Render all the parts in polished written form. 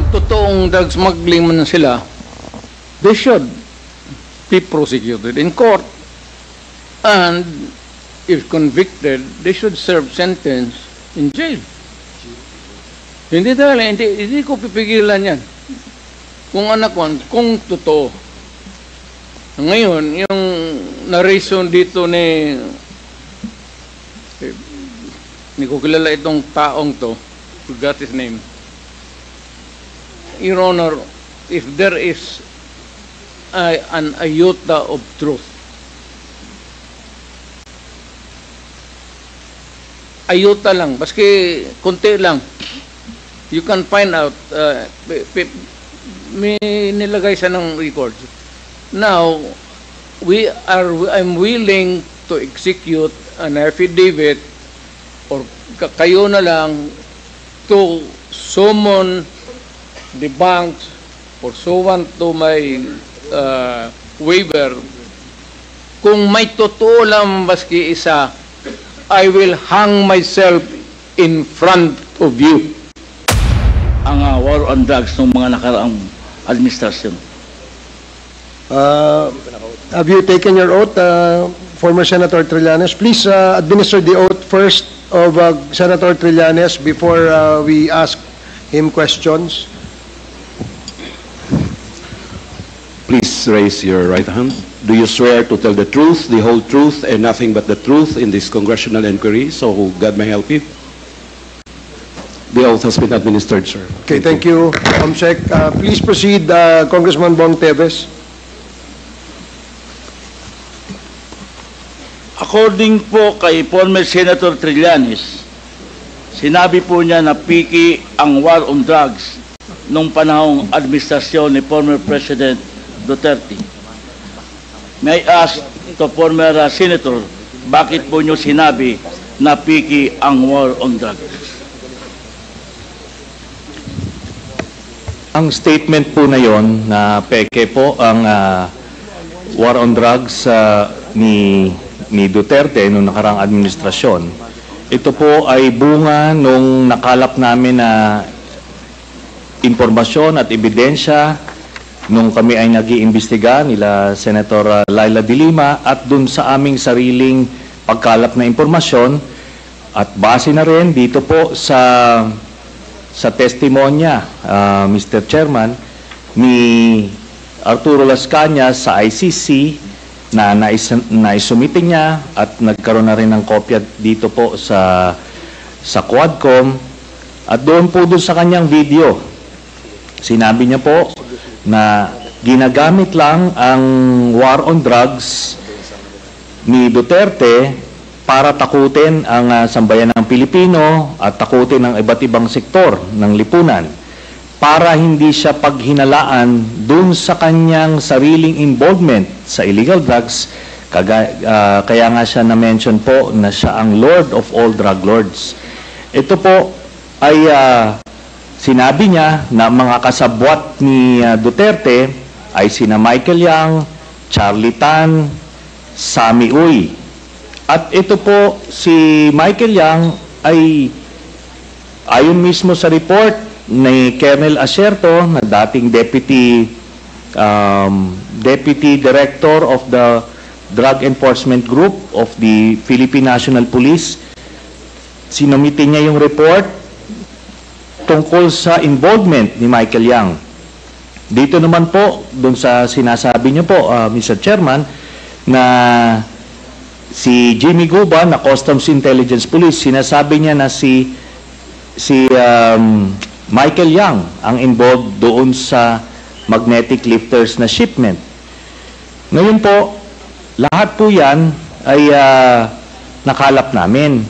totoong drug smuggling man sila, they should be prosecuted in court. And if convicted, they should serve sentence in jail. Hindi ko pipigilan yan. Kung anak ko, kung totoo. Ngayon, yung narration dito ni ko kilala itong taong to, forgot his name. Your Honor, if there is an iota of truth, iota lang, baski konti lang, you can find out, may nilagay siya ng records. Now, I'm willing to execute an affidavit or kayo na lang to summon the banks pursuant to my waiver. Kung may totoo lang baski isa, I will hang myself in front of you. Ang war on drugs ng mga nakaraang administrasyon. Have you taken your oath, former Senator Trillanes? Please administer the oath first of Senator Trillanes before we ask him questions. Please raise your right hand. Do you swear to tell the truth, the whole truth, and nothing but the truth in this congressional inquiry? So God may help you. The oath has been administered, sir. Okay, thank you, Comsec. Please proceed, Congressman Bong Teves. According po kay former Senator Trillanes, sinabi po niya na piki ang war on drugs nung panahong administrasyon ni former President Duterte. May I ask to former Senator, bakit po niyo sinabi na piki ang war on drugs? Ang statement po na yon na peke po ang war on drugs ni Duterte noong nakarang administrasyon. Ito po ay bunga nung nakalap namin na impormasyon at ebidensya nung kami ay nag-iimbestiga nila Senator Laila de Lima at dun sa aming sariling pagkalap na impormasyon at base na rin dito po sa testimonya, Mr. Chairman, ni Arturo Las Cañas sa ICC na naisumiting niya at nagkaroon na rin ng kopya dito po sa Quadcom at doon sa kanyang video sinabi niya po na ginagamit lang ang war on drugs ni Duterte para takutin ang sambayan ng Pilipino at takutin ang iba't ibang sektor ng lipunan para hindi siya paghinalaan dun sa kanyang sariling involvement sa illegal drugs. Kaya nga siya na-mention po na siya ang Lord of all drug lords. Ito po ay sinabi niya na mga kasabwat ni Duterte ay sina Michael Yang, Charlie Tan, Sammy Uy. At ito po si Michael Yang ay ayon mismo sa report ni Colonel Acerto na dating Deputy Director of the Drug Enforcement Group of the Philippine National Police. Sinumitin niya yung report tungkol sa involvement ni Michael Yang. Dito naman po, dun sa sinasabi niyo po, Mr. Chairman, na si Jimmy Guba na Customs Intelligence Police, sinasabi niya na si Michael Yang ang involved doon sa magnetic lifters na shipment. Ngayon po, lahat po yan ay nakalap namin.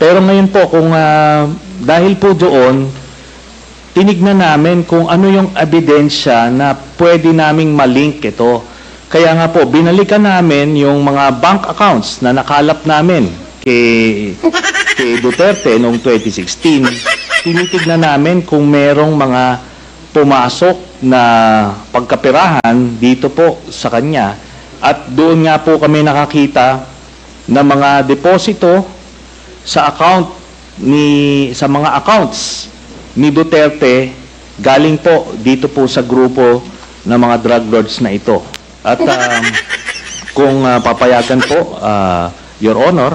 Pero ngayon po, kung dahil po doon, tinignan namin kung ano yung ebidensya na pwede naming malink ito. Kaya nga po, binalikan namin yung mga bank accounts na nakalap namin kay Duterte noong 2016. Tinitignan namin kung merong mga pumasok na pagkapirahan dito po sa kanya. At doon nga po kami nakakita na mga deposito sa mga accounts ni Duterte galing po dito po sa grupo ng mga drug lords na ito. At kung papayagan po, Your Honor,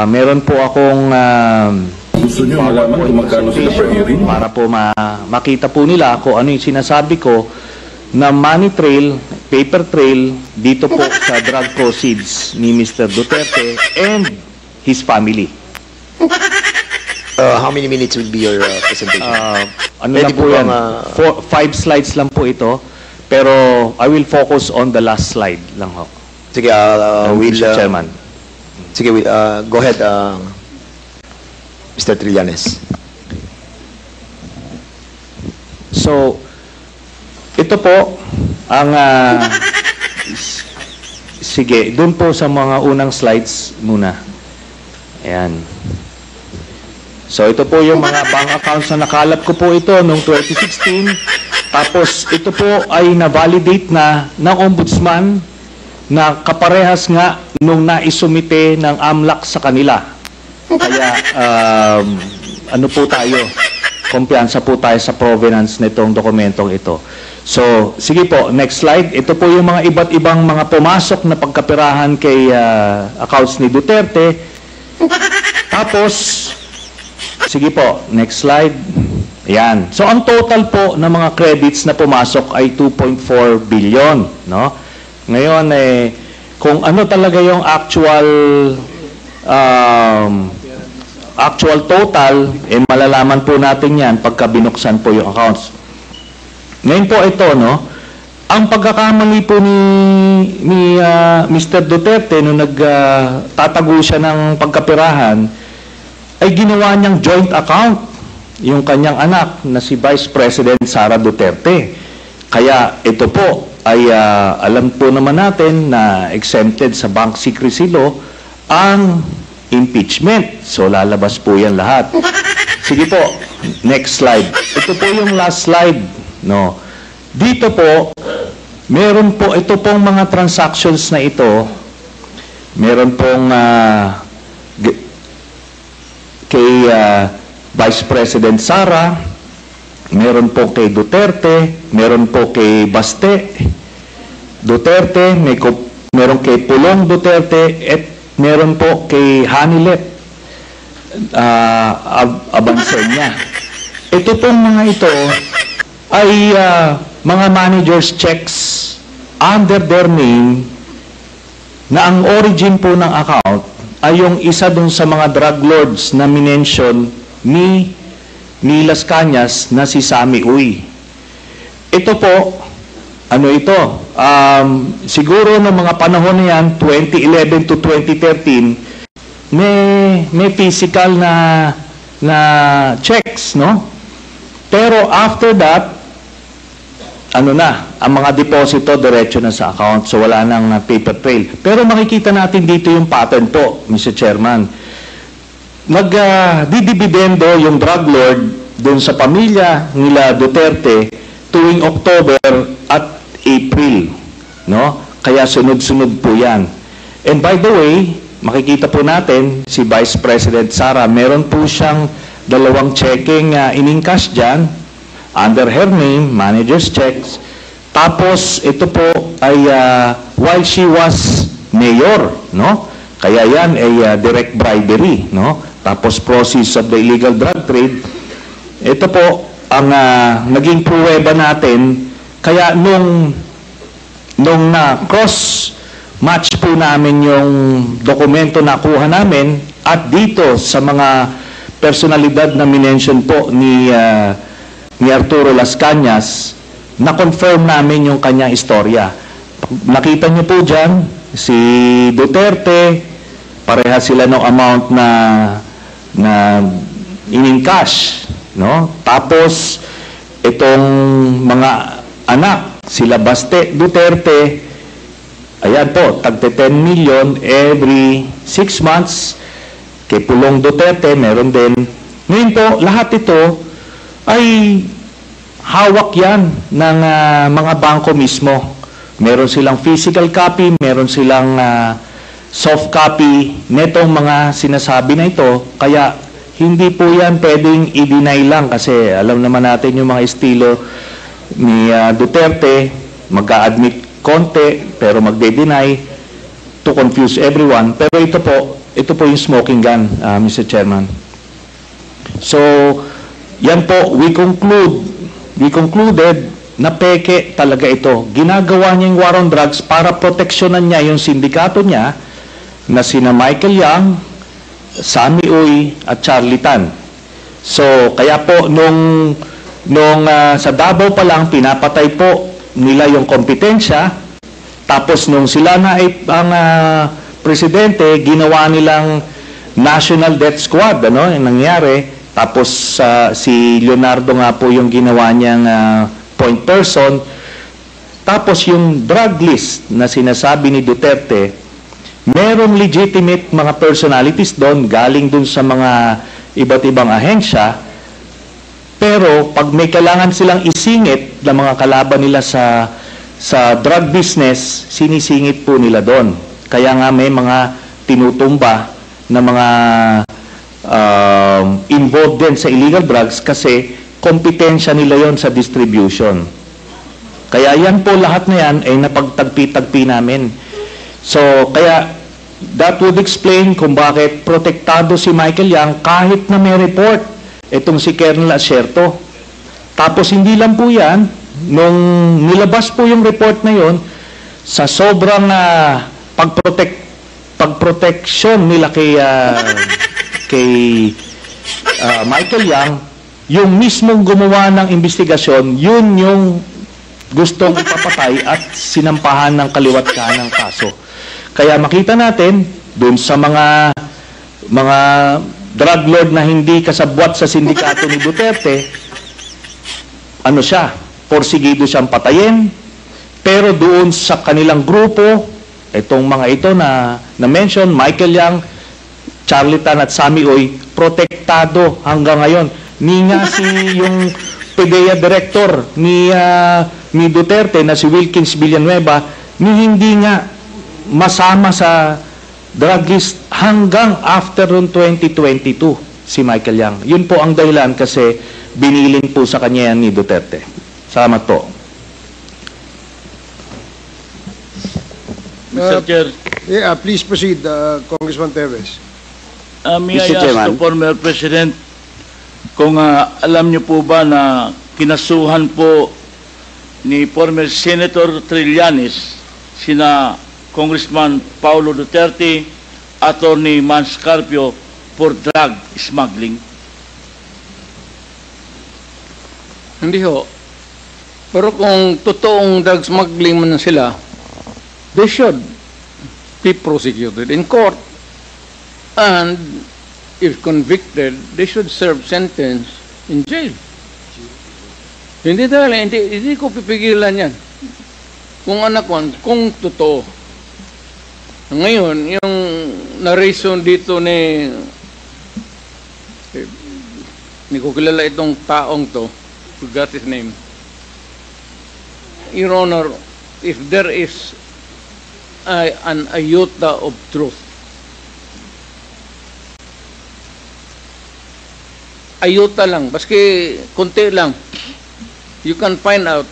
meron po akong Gusto niyo malaman kung magkano sila per hearing? para po makita po nila kung ano yung sinasabi ko na money trail, paper trail dito po sa drug proceeds ni Mr. Duterte and his family. How many minutes will be your presentation? Ano Pwede lang po po yan? bang, 5 slides lang po ito, pero I will focus on the last slide lang ho. Sige, Mr. Chairman. Sige, go ahead, Mr. Trillanes. So, ito po ang sige, doon po sa mga unang slides muna. Ayan. So, ito po yung mga bank accounts na nakalap ko po ito noong 2016. Tapos, ito po ay na-validate na ng Ombudsman na kaparehas nga nung naisumite ng AMLAC sa kanila. Kaya, ano po tayo? Kumpiyansa po tayo sa provenance nitong dokumentong ito. So, sige po, next slide. Ito po yung mga iba't ibang mga pumasok na pagkapirahan kay accounts ni Duterte. Tapos, sige po, next slide. Ayan. So, ang total po ng mga credits na pumasok ay 2.4 billion. No? Ngayon, kung ano talaga yung actual total, malalaman po natin yan pagka binuksan po yung accounts. Ngayon po ito, no? Ang pagkakamali po ni Mr. Duterte nung nagtatago siya ng pagkapirahan ay ginawa niyang joint account yung kanyang anak na si Vice President Sara Duterte. Kaya ito po ay alam po naman natin na exempted sa bank secrecy law ang impeachment. So, lalabas po yan lahat. Sige po, next slide. Ito po yung last slide. No. Dito po, meron po, ito pong mga transactions na ito, meron pong kay Vice President Sara, meron po kay Duterte, meron po kay Baste Duterte, meron kay Pulong Duterte, at meron po kay Hanilet Abansenya. Ito pong mga ito ay mga manager's checks under their name na ang origin po ng account ay yung isa dun sa mga drug lords na minention ni Las Cañas na si Sammy Uy. Ito po, ano ito? Siguro ng mga panahon na yan, 2011 to 2013, may physical na checks, no? Pero after that, ang mga deposito diretso na sa account, so wala nang paper trail. Pero makikita natin dito yung pattern po, Mr. Chairman. Nagdidibidendo yung drug lord dun sa pamilya nila Duterte tuwing October at April, no? Kaya sunod-sunod po yan. And by the way, makikita po natin si Vice President Sara, meron po siyang 2 checking in-encash dyan under her name, manager's checks. Tapos ito po ay while she was mayor, no? Kaya yan ay direct bribery, no? Tapos proceeds of the illegal drug trade. Ito po ang naging pruweba natin. Kaya nung cross match po namin yung dokumento na kuha namin at dito sa mga personalidad na minention po ni Arturo Las Cañas, na-confirm namin yung kanyang istorya. Nakita niyo po dyan, si Duterte, pareha sila ng amount na in-encash, no? Tapos, itong mga anak, sila Baste Duterte, ayan po, tagte 10 million every 6 months. Kay Pulong Duterte, meron din. Ngayon po, lahat ito ay hawak yan ng mga bangko mismo. Meron silang physical copy, meron silang soft copy netong mga sinasabi na ito. Kaya hindi po yan pwedeng i-deny lang kasi alam naman natin yung mga estilo ni Duterte, magka-admit konti pero magde-deny to confuse everyone. Pero ito po yung smoking gun, Mr. Chairman. So, yan po, we concluded na peke talaga ito. Ginagawa niya yung war on drugs para proteksyonan niya yung sindikato niya na sina Michael Yang, Sammy Uy at Charlie Tan. So, kaya po nung sa Davao pa lang pinapatay po nila yung kompetensya. Tapos nung sila na ang presidente, ginawa nilang National Death Squad, ano, yung nangyari. Tapos si Leonardo nga po yung ginawa niyang point person. Tapos yung drug list na sinasabi ni Duterte, merong legitimate mga personalities doon, galing doon sa mga iba't ibang ahensya, pero pag may kailangan silang isingit na mga kalaban nila sa drug business, sinisingit po nila doon. Kaya nga may mga tinutumba na mga involved din sa illegal drugs kasi kompetensya nila yon sa distribution. Kaya yan po, lahat na yan ay napagtagpi-tagpi namin. So, kaya that would explain kung bakit protektado si Michael Yang kahit na may report itong si Colonel Asierto. Tapos hindi lang po yan, nung nilabas po yung report na yon, sa sobrang pagproteksyon nila kay Michael Yang, yung mismong gumawa ng investigasyon, yun yung gustong ipapatay at sinampahan ng kaliwat kanang kaso. Kaya makita natin, dun sa mga drug lord na hindi kasabwat sa sindikato ni Duterte, ano siya, porsigido siyang patayin, pero doon sa kanilang grupo, itong mga ito na mention, Michael Yang, Charlie Tan at Sammy Uy, protektado hanggang ngayon. Ni nga si yung PDEA director ni Duterte na si Wilkins Villanueva, ni hindi nga masama sa drug list hanggang after 2022 si Michael Yang. Yun po ang dahilan kasi binilin po sa kanya yan ni Duterte. Salamat po. Mr. Chair, Yeah, please proceed, Congressman Teves. may I Mr. ask Chairman. the former President kung alam niyo po ba na kinasuhan po ni former Senator Trillanes sina Congressman Paulo Duterte, Attorney Mans Carpio for drug smuggling? Hindi ho. Pero kung totoong drug smuggling man sila, they should be prosecuted in court. And if convicted, they should serve sentence in jail. Hindi ko pipigilan yan. Kung kung totoo. Ngayon, yung narration dito ni ko kilala itong taong to, forgot his name. Your Honor, if there is an iota of truth, ayuta lang, baski konti lang, you can find out,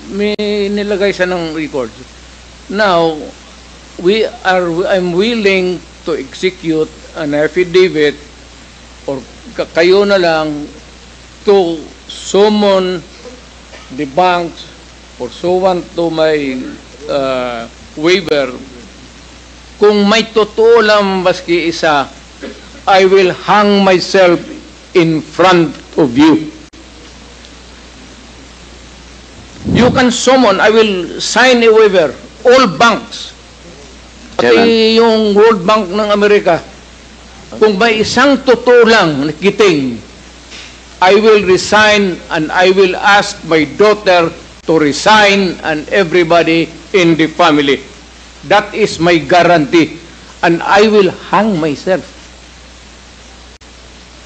may nilagay siya ng record. Now, I'm willing to execute an affidavit or kayo na lang to summon the banks pursuant to my waiver. Kung may totoo lang baski isa, I will hang myself in front of you. You can summon, I will sign a waiver, all banks, pati yung World Bank ng Amerika. Kung may isang totoo lang nakiting, I will resign and I will ask my daughter to resign and everybody in the family. That is my guarantee. And I will hang myself.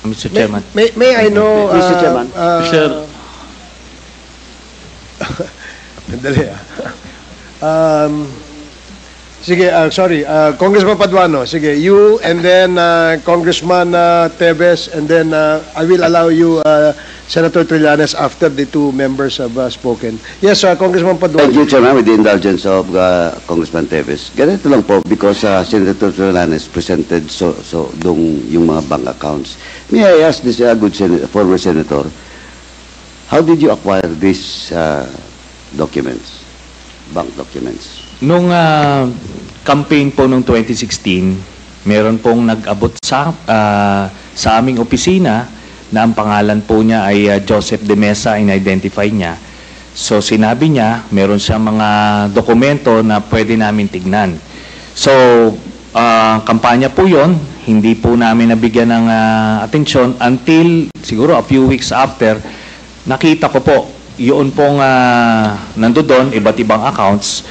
Mr. Chairman. May I know, Mr. Chairman. Sir. Dali Sige, sorry, Congressman Paduano, sige, you and then Congressman Teves, and then I will allow you, Senator Trillanes, after the two members have spoken. Yes, Congressman Thank Paduano. you, Chairman, with the indulgence of Congressman Teves. Ganito lang po, because Senator Trillanes presented yung mga bank accounts. May I ask this good former senator, how did you acquire these documents, bank documents? Nung campaign po noong 2016, meron pong nag-abot sa aming opisina na ang pangalan po niya ay Joseph De Mesa, in-identify niya. So sinabi niya, meron siyang mga dokumento na pwede namin tignan. So kampanya po yon, hindi po namin nabigyan ng atensyon until siguro a few weeks after, nakita ko po, yun pong nandoon, iba't ibang accounts.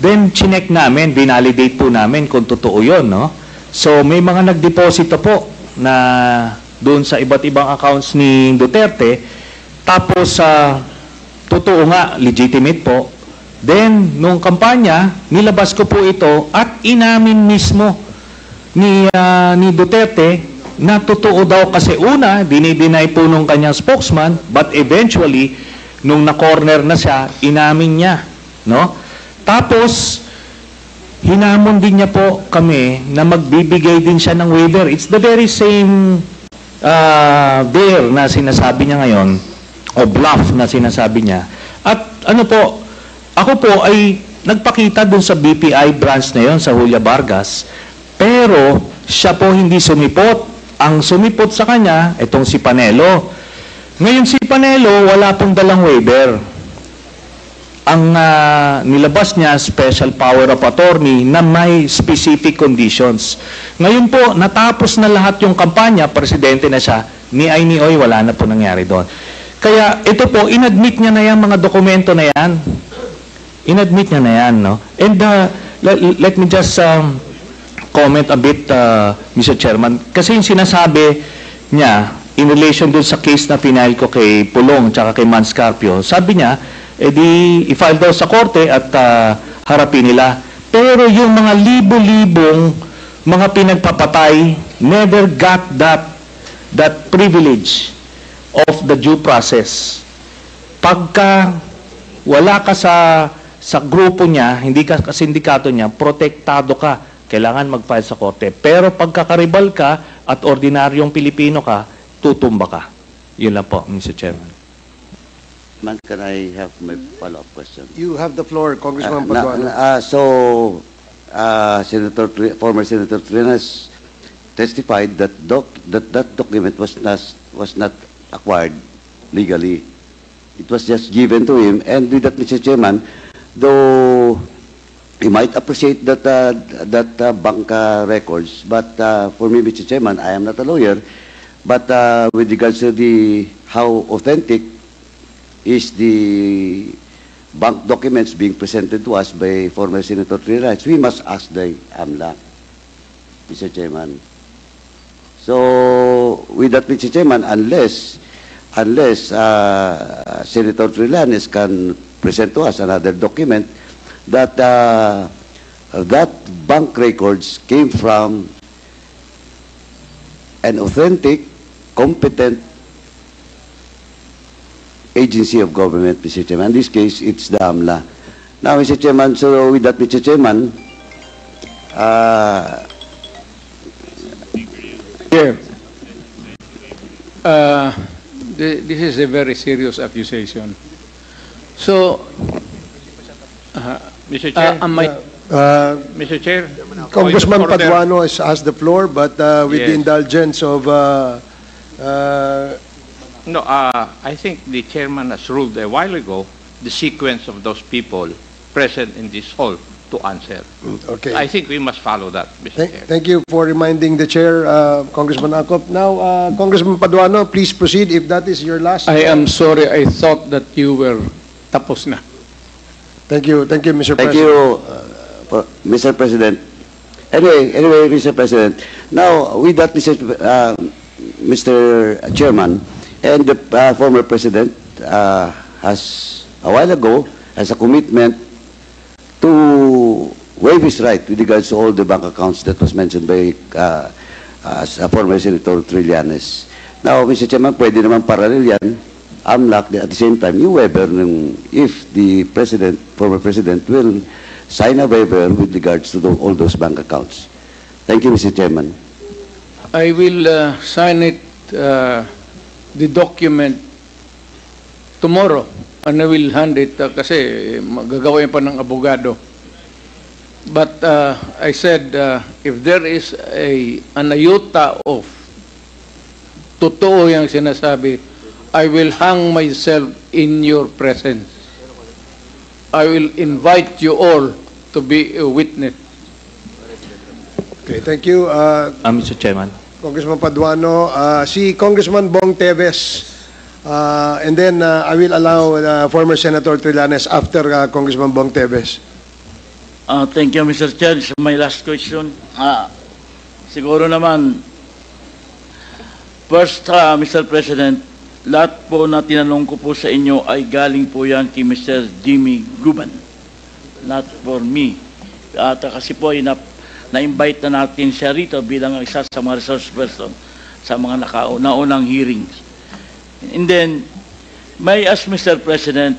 Then, chinek namin, binalidate po namin kung totoo yun, no? So, may mga nagdeposito po na doon sa iba't ibang accounts ni Duterte. Tapos, totoo nga, legitimate po. Then, nung kampanya, nilabas ko po ito at inamin mismo ni Duterte na totoo daw kasi una, dinideny po nung kanyang spokesman, but eventually, nung na-corner na siya, inamin niya, no? Tapos, hinamon din niya po kami na magbibigay din siya ng waiver. It's the very same dare na sinasabi niya ngayon, o bluff na sinasabi niya. At ano po, ako po ay nagpakita dun sa BPI branch na yon sa Julia Vargas, pero siya po hindi sumipot. Ang sumipot sa kanya, itong si Panelo. Ngayon si Panelo, wala pong dalang waiver. Ang nilabas niya, special power of attorney na may specific conditions. Ngayon po, natapos na lahat yung kampanya, presidente na siya, ni ay ni Oy, wala na po nangyari doon. Kaya ito po, inadmit niya na yan, mga dokumento na yan. Inadmit niya na yan, no? And let me just comment a bit, Mr. Chairman. Kasi yung sinasabi niya, in relation dun sa case na final ko kay Pulong tsaka kay Manscarpio, sabi niya, di i-file daw sa korte at harapin nila. Pero yung mga libo-libong mga pinagpapatay never got that privilege of the due process. Pagka wala ka sa grupo niya, hindi ka sa sindikato niya, protektado ka. Kailangan mag-file sa korte. Pero pagkakaribal ka at ordinaryong Pilipino ka, tutumba ka. Yun lang po, Mr. Chairman. Man, can I have my follow-up question? You have the floor, Congressman Paduano. Former Senator Trillanes testified that that document was not acquired legally. It was just given to him. And with that, Mr. Chairman, though he might appreciate that bank records, but for me, Mr. Chairman, I am not a lawyer. But with regards to how authentic is the bank documents being presented to us by former Senator Trillanes, we must ask the AMLA, Mr. Chairman. So, with that, Mr. Chairman, unless Senator Trillanes can present to us another document that that bank records came from an authentic, competent agency of government, Mr. Chairman. In this case, it's the AMLA. Now, Mr. Chairman, so with that, Mr. Chairman, this is a very serious accusation. So, Mr. Chair, Mr. Chair, Congressman point of order. Paduano has the floor, but with the Yes. indulgence of No, I think the chairman has ruled a while ago the sequence of those people present in this hall to answer. okay. I think we must follow that, Mr. Chair. Thank you for reminding the chair, Congressman Acop. Now, Congressman Paduano, please proceed if that is your last. I am sorry, I thought that you were tapos na. Thank you, Mr. thank President. you, Mr. President. Anyway, Mr. President, now with that, Mr. Chairman, and the former President has, a while ago, has a commitment to waive his right with regards to all the bank accounts that was mentioned by former Senator Trillanes. Now, Mr. Chairman, pwede naman parallel yan. Unlock at the same time, yung waiver if the former president will sign a waiver with regards to all those bank accounts. Thank you, Mr. Chairman. I will sign it, the document, tomorrow. And I will hand it kasi magagawin pa ng abogado. But I said, if there is an iota of totoo yung sinasabi, I will hang myself in your presence. I will invite you all to be a witness. Okay, thank you. Mr. Chairman. Congressman Paduano, si Congressman Bong Teves, and then I will allow former Senator Trillanes after Congressman Bong Teves. Thank you, Mr. Chair. My last question. Siguro naman, first, Mr. President, lahat po na tinanong ko po sa inyo ay galing po yan kay Mr. Jimmy Guban. Not for me. At kasi po ay na-invite na natin siya rito bilang isa sa mga resource person sa mga naunang hearings. And then, may I ask Mr. President,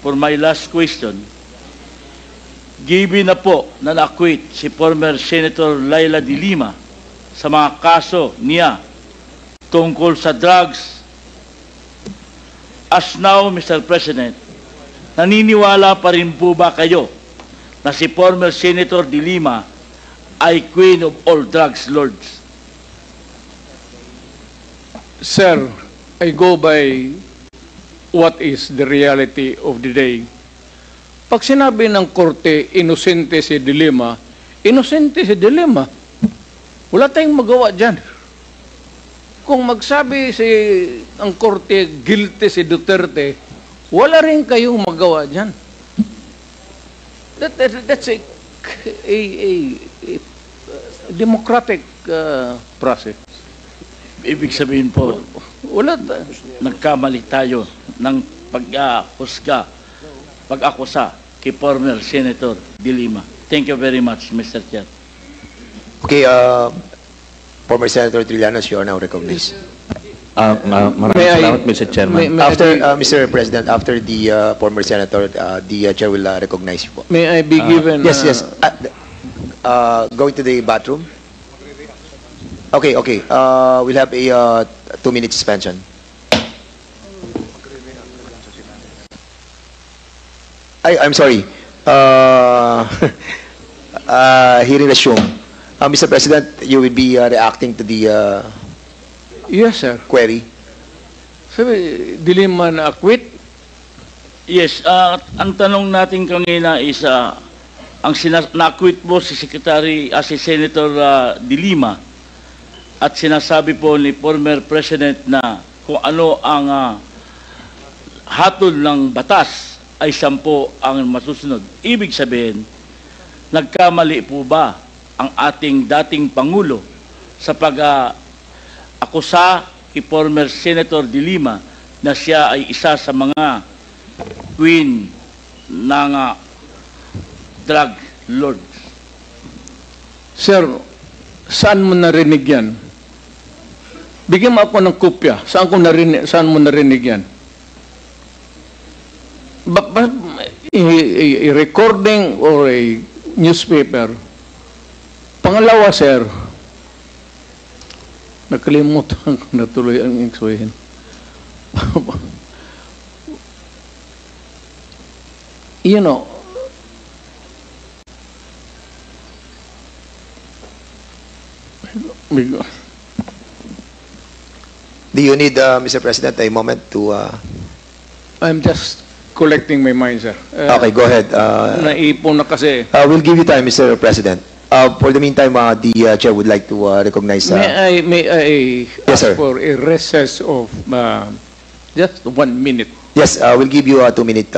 for my last question, given na po na na-acquit si former Senator Laila de Lima sa mga kaso niya tungkol sa drugs, as now, Mr. President, naniniwala pa rin po ba kayo na si former Senator de Lima ay queen of all drugs lords? Sir, I go by what is the reality of the day. Pag sinabi ng korte, inosente si de Lima, inosente si de Lima. Wala tayong magawa dyan. Kung magsabi ang korte, guilty si Duterte, wala rin kayong magawa dyan. That's a democratic process. Ibig sabihin po, nagkamali tayo ng pag-akusa kay former Senator de Lima. Thank you very much, Mr. Chair. Okay, former Senator Trillanes, you are now recognized. Maraming salamat, Mr. Chairman. Mr. President, after the former Senator, the Chair will recognize you po. May I be given... Yes. Going to the bathroom? Okay. We'll have a 2-minute suspension. I'm sorry. Hearing resumed. Mr. President, you will be reacting to the Yes, sir. query. Sabi, de Lima na-acquit? Yes, ang tanong natin kanina is, ang na-acquit po si si Senator de Lima at sinasabi po ni former President na kung ano ang hatol ng batas ay 10 ang masusunod. Ibig sabihin, nagkamali po ba ang ating dating Pangulo sa pag-akusa kay former Senator de Lima na siya ay isa sa mga queen ng drug lords? Sir, saan mo narinig yan? Bigyan mo ako ng kopya. Saan mo narinig yan? A recording or a newspaper. Pangalawa, sir, nakalimutan ko na tuloy ang iksuhin. You know, Do you need, Mr. President, a moment to... I'm just collecting my mind, sir. Okay, go ahead. Naipon na kasi. We'll give you time, Mr. President. For the meantime, the Chair would like to recognize... May I Yes, ask sir. for a recess of just 1 minute? Yes, we'll give you a 2-minute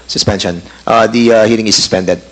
suspension. The hearing is suspended.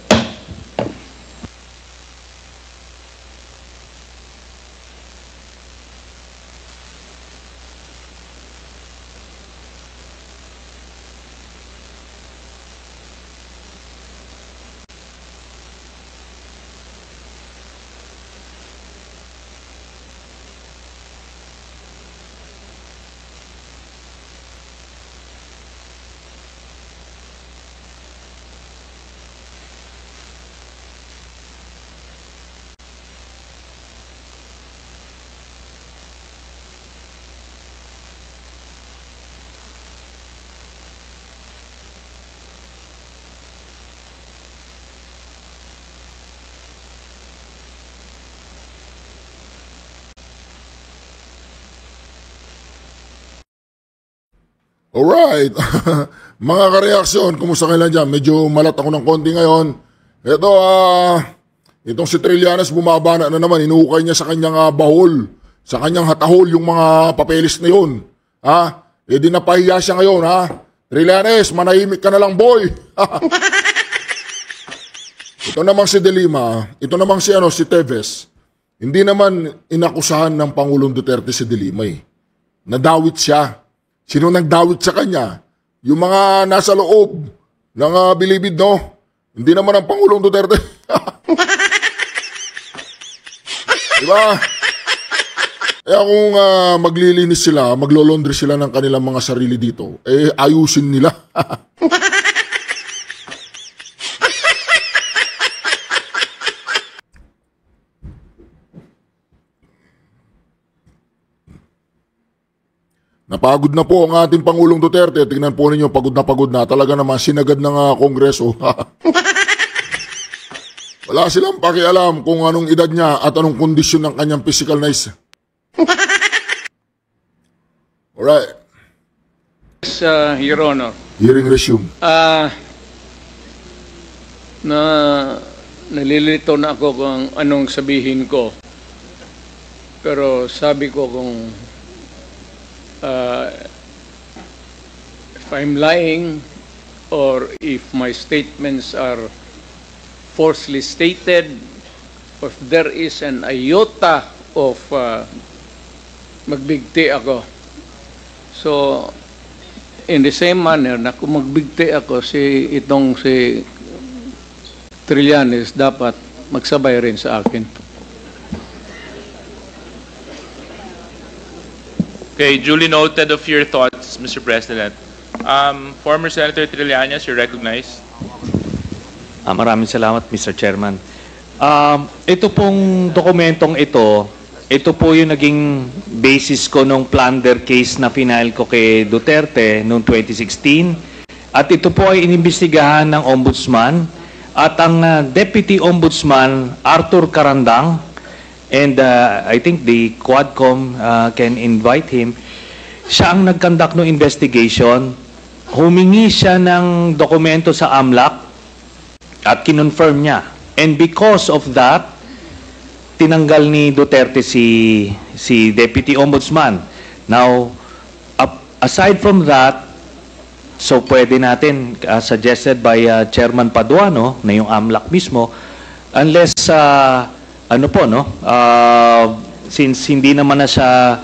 Alright. Mga kareaksyon, kumusta kailan dyan? Medyo malat ako ng konti ngayon. Ito, itong si Trillanes bumaba na naman. Inuukay niya sa kanyang bahol, sa kanyang hatahol yung mga papeles na yun. Di napahiya siya ngayon, Trillanes, manahimik ka na lang, boy. Ito namang si De Lima, ito namang si Teves. Hindi naman inakusahan ng Pangulong Duterte si De Lima Nadawit siya. Sino nagdawit sa kanya? Yung mga nasa loob ng bilibid, no? Hindi naman ang Pangulong Duterte. Diba? Kaya kung maglilinis sila, maglolondre sila ng kanilang mga sarili dito, ayusin nila. Napagod na po ang ating Pangulong Duterte. Tingnan po ninyo, pagod na. Talaga naman, sinagad ng Kongreso. Wala silang pakialam kung anong edad niya at anong kondisyon ng kanyang physical nice. Alright. Yes, Your Honor. Hearing resume. Nalilito na ako kung anong sabihin ko. Pero sabi ko kung if I'm lying or if my statements are falsely stated, or if there is an iota of magbigti ako. So, in the same manner na kung magbigti ako si Trillanes, dapat magsabay rin sa akin. Okay, duly noted of your thoughts, Mr. President. Former Senator Trillanes, you're recognized. Maraming salamat, Mr. Chairman. Ito pong dokumentong ito po yung naging basis ko nung plunder case na final ko kay Duterte noong 2016. At ito po ay inimbestigahan ng Ombudsman at ang Deputy Ombudsman Arthur Carandang. And I think the Quadcom can invite him. Siya ang nag-conduct ng investigation. Humingi siya ng dokumento sa AMLAC at kinonfirm niya. And because of that, tinanggal ni Duterte si Deputy Ombudsman. Now, aside from that, so pwede natin, suggested by Chairman Paduano, na yung AMLAC mismo, unless since hindi naman na siya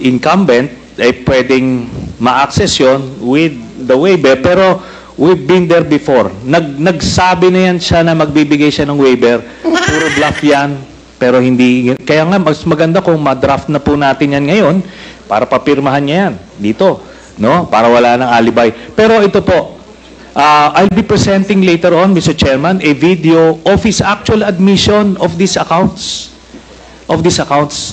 incumbent, pwedeng ma-access yun with the waiver. Pero we've been there before. Nagsabi na yan siya na magbibigay siya ng waiver. Puro bluff yan. Pero hindi. Kaya nga, mas maganda kung ma-draft na po natin yan ngayon para papirmahan niya yan dito. No? Para wala ng alibay. Pero ito po, I'll be presenting later on, Mr. Chairman, a video of his actual admission of these accounts.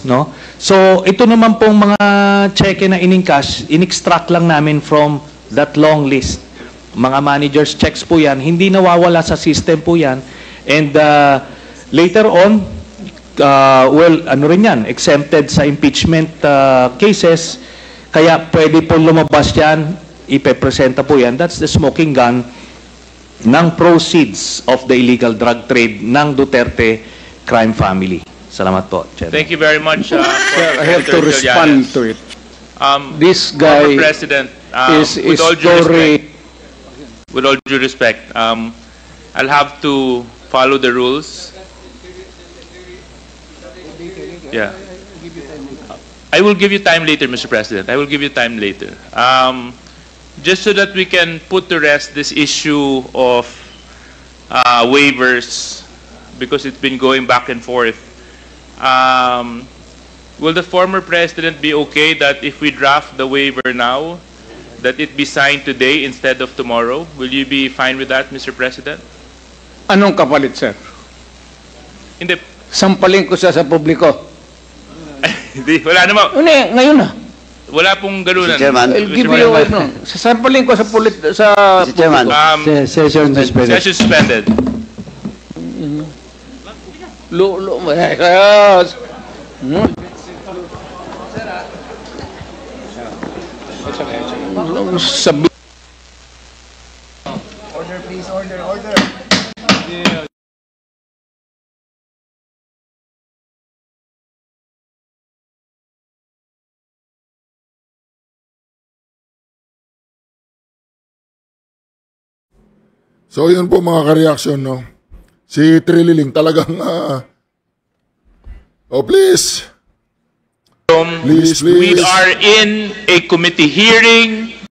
No? So, ito naman pong mga cheque na in-encash, in-extract lang namin from that long list. Mga managers' checks po yan. Hindi nawawala sa system po yan. And later on, exempted sa impeachment cases, kaya pwede po lumabas yan, ipepresenta po yan. That's the smoking gun ng proceeds of the illegal drug trade ng Duterte crime family. Salamat po, Chairman. Thank you very much. Sir, I have to respond to it. This guy President, is with all due respect, I'll have to follow the rules. Yeah. I will give you time later, Mr. President. I will give you time later. Just so that we can put to rest this issue of waivers, because it's been going back and forth. Will the former president be okay that if we draft the waiver now, that it be signed today instead of tomorrow? Will you be fine with that, Mr. President? Anong kapalit, sir? Hindi. Sampalin ko siya sa publiko. Hindi, wala naman. Ngayon na. Wala pong galunan. Mr. Chairman. I'll give you sasampalin ko sa Mr. Chairman. Session suspended. Session suspended. It's okay. sabi. Order, please. Order. So yun po mga ka-reaction, no? Si Trililing talagang, oh please. We are in a committee hearing.